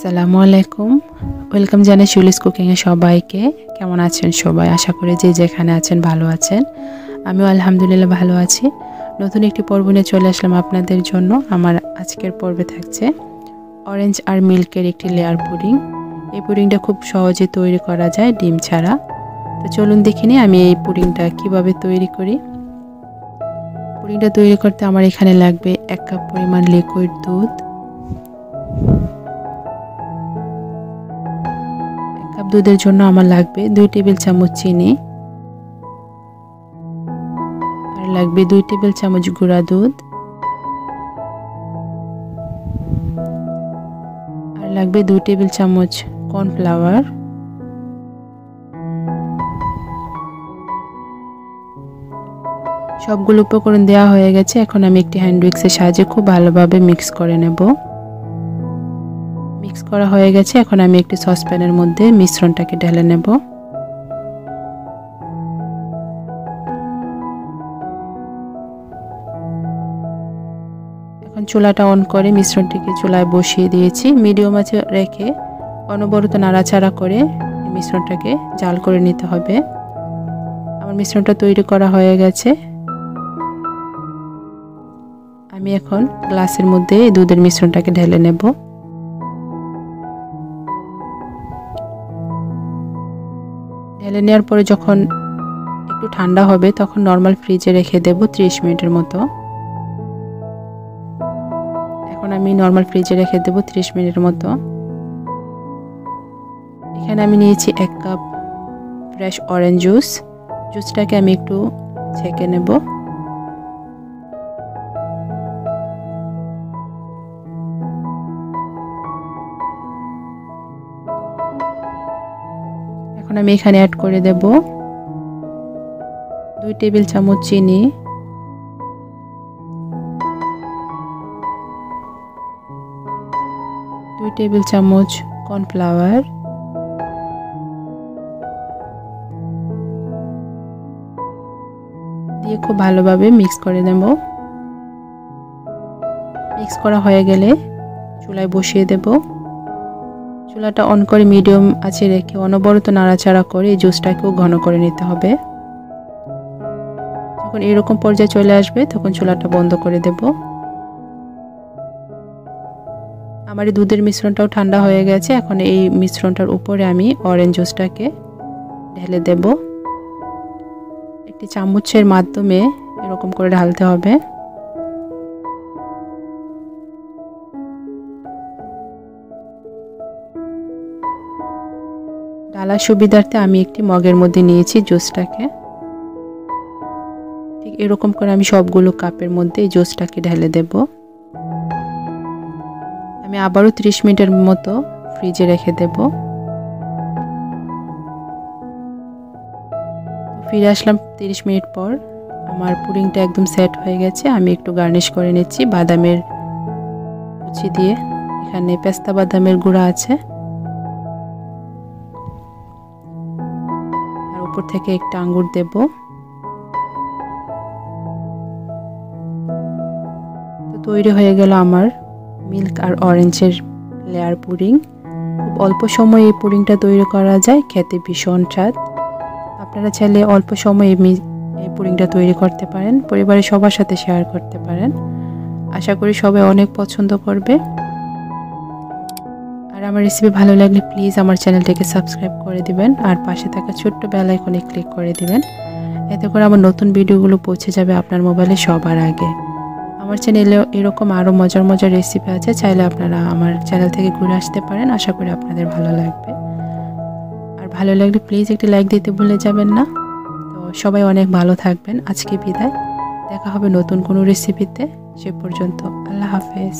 আসসালামু আলাইকুম। ওয়েলকাম জানাই শুলিস কুকিং এ সবাইকে। কেমন আছেন সবাই? আশা করি যে যেখানে আছেন ভালো আছেন। আমিও আলহামদুলিল্লাহ ভালো আছি। নতুন একটি পর্ব নিয়ে চলে আসলাম আপনাদের জন্য। আমার আজকের পর্বে থাকছে অরেঞ্জ আর মিল্কের একটি লেয়ার পুডিং। এই পুডিংটা খুব সহজে তৈরি করা যায় ডিম ছাড়া। তো চলুন দেখে নিই আমি এই পুডিংটা কিভাবে তৈরি করি। পুডিংটা তৈরি করতে আমার এখানে লাগবে 1 কাপ পরিমাণ লিকুইড দুধ, 1 কাপ দুধের জন্য আমার লাগবে 2 টেবিল চামচ চিনি, আর লাগবে 2 টেবিল চামচ গুঁড়া দুধ, আর লাগবে 2 টেবিল চামচ কর্নফ্লাওয়ার, সবগুলো উপকরণ দেওয়া হয়ে গেছে। এখন আমি একটি হ্যান্ড উইক্সের সাহায্যে খুব ভালোভাবে মিক্স করে নেব। মিক্স করা হয়ে গেছে। এখন আমি একটি সসপ্যানের মধ্যে মিশ্রণটাকে ঢেলে নেব। এখন চুলাটা অন করে মিশ্রণটিকে চুলায় বসিয়ে দিয়েছি। মিডিয়াম আঁচে রেখে অনবরত নাড়াচাড়া করে মিশ্রণটাকে জাল করে নিতে হবে। আমার মিশ্রণটা তৈরি করা হয়ে গেছে। আমি এখন গ্লাসের মধ্যে দুধের মিশ্রণটাকে ঢেলে নেব। ঢেলে নেওয়ার পরে যখন একটু ঠান্ডা হবে তখন নর্মাল ফ্রিজে রেখে দেব 30 মিনিটের মতো। এখন আমি নর্মাল ফ্রিজে রেখে দেব 30 মিনিটের মতো। এখানে আমি নিয়েছি 1 কাপ ফ্রেশ অরেঞ্জ জুস। জুসটাকে আমি একটু ছেঁকে নেব। এখন আমি এখানে অ্যাড করে দেব 2 টেবিল চামচ চিনি, 2 টেবিল চামচ কর্নফ্লাওয়ার, দিয়ে খুব ভালোভাবে মিক্স করে নেব। মিক্স করা হয়ে গেলে চুলায় বসিয়ে দেব। চুলাটা অন করে মিডিয়াম আঁচে রেখে অনবরত নাড়াচাড়া করে এই জুসটাকেও ঘন করে নিতে হবে। যখন এরকম পর্যায়ে চলে আসবে তখন চুলাটা বন্ধ করে দেব। আমার এই দুধের মিশ্রণটাও ঠান্ডা হয়ে গেছে। এখন এই মিশ্রণটার উপরে আমি অরেঞ্জ জুসটাকে ঢেলে দেব। একটি চামচের মাধ্যমে এরকম করে ঢালতে হবে। ডালার সুবিধার্থে আমি একটি মগের মধ্যে নিয়েছি জুসটাকে। ঠিক এরকম করে আমি সবগুলো কাপের মধ্যে এই জুসটাকে ঢেলে দেব। আমি আবারও 30 মিনিটের মতো ফ্রিজে রেখে দেব। ফিরে আসলাম 30 মিনিট পর। আমার পুডিংটা একদম সেট হয়ে গেছে। আমি একটু গার্নিশ করে নিচ্ছি বাদামের কুচি দিয়ে। এখানে পেস্তা বাদামের গুঁড়া আছে, আর উপর থেকে একটা আঙ্গুর দেব। তো তৈরি হয়ে গেল আমার মিল্ক আর অরেঞ্জের লেয়ার পুডিং। খুব অল্প সময়ে এই পুডিংটা তৈরি করা যায়, খেতে ভীষণ স্বাদ। আপনারা চাইলে অল্প সময়ে এই পুডিংটা তৈরি করতে পারেন, পরিবারের সবার সাথে শেয়ার করতে পারেন। আশা করি সবাই অনেক পছন্দ করবে। আর আমার রেসিপি ভালো লাগলে প্লিজ আমার চ্যানেলটাকে সাবস্ক্রাইব করে দিবেন, আর পাশে থাকা ছোট্ট বেল আইকনে ক্লিক করে দিবেন। এতে করে আমার নতুন ভিডিওগুলো পৌঁছে যাবে আপনার মোবাইলে সবার আগে। আমার চ্যানেলে এরকম আরও মজার মজার রেসিপি আছে, চাইলে আপনারা আমার চ্যানেল থেকে ঘুরে আসতে পারেন। আশা করি আপনাদের ভালো লাগবে। আর ভালো লাগলে প্লিজ একটি লাইক দিতে ভুলে যাবেন না। তো সবাই অনেক ভালো থাকবেন। আজকে বিদায়, দেখা হবে নতুন কোনো রেসিপিতে। সে পর্যন্ত আল্লাহ হাফেজ।